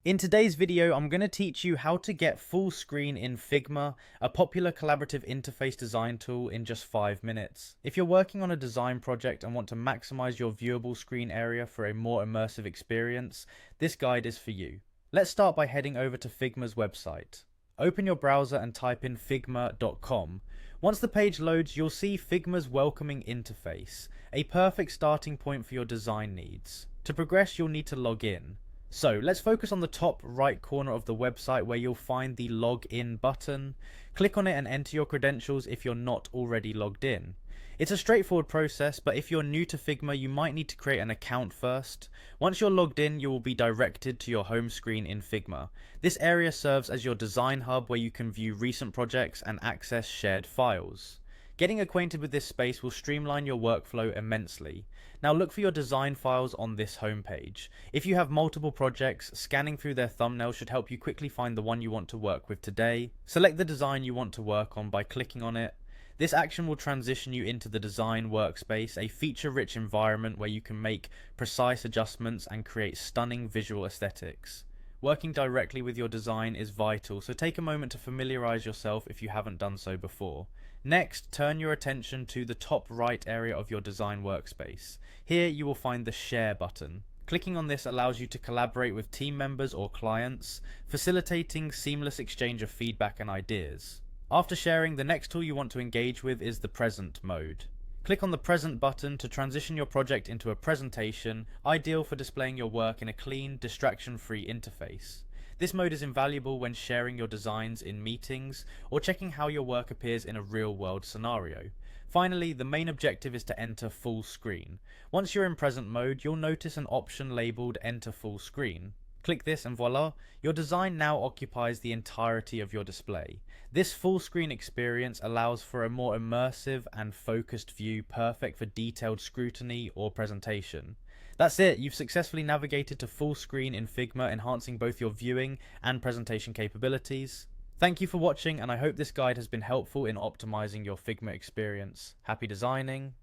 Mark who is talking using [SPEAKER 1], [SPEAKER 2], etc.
[SPEAKER 1] In today's video, I'm going to teach you how to get full screen in Figma, a popular collaborative interface design tool, in just 5 minutes. If you're working on a design project and want to maximize your viewable screen area for a more immersive experience, this guide is for you. Let's start by heading over to Figma's website. Open your browser and type in figma.com. Once the page loads, you'll see Figma's welcoming interface, a perfect starting point for your design needs. To progress, you'll need to log in. So let's focus on the top right corner of the website where you'll find the login button. Click on it and enter your credentials if you're not already logged in. It's a straightforward process, but if you're new to Figma, you might need to create an account first. Once you're logged in, you will be directed to your home screen in Figma. This area serves as your design hub where you can view recent projects and access shared files. Getting acquainted with this space will streamline your workflow immensely. Now look for your design files on this homepage. If you have multiple projects, scanning through their thumbnails should help you quickly find the one you want to work with today. Select the design you want to work on by clicking on it. This action will transition you into the design workspace, a feature-rich environment where you can make precise adjustments and create stunning visual aesthetics. Working directly with your design is vital, so take a moment to familiarize yourself if you haven't done so before. Next, turn your attention to the top right area of your design workspace. Here you will find the Share button. Clicking on this allows you to collaborate with team members or clients, facilitating seamless exchange of feedback and ideas. After sharing, the next tool you want to engage with is the Present mode. Click on the Present button to transition your project into a presentation, ideal for displaying your work in a clean, distraction-free interface. This mode is invaluable when sharing your designs in meetings or checking how your work appears in a real-world scenario. Finally, the main objective is to enter full screen. Once you're in present mode, you'll notice an option labeled Enter Full Screen. Click this and voila, your design now occupies the entirety of your display. This full screen experience allows for a more immersive and focused view, perfect for detailed scrutiny or presentation. That's it, you've successfully navigated to full screen in Figma, enhancing both your viewing and presentation capabilities. Thank you for watching, and I hope this guide has been helpful in optimizing your Figma experience. Happy designing!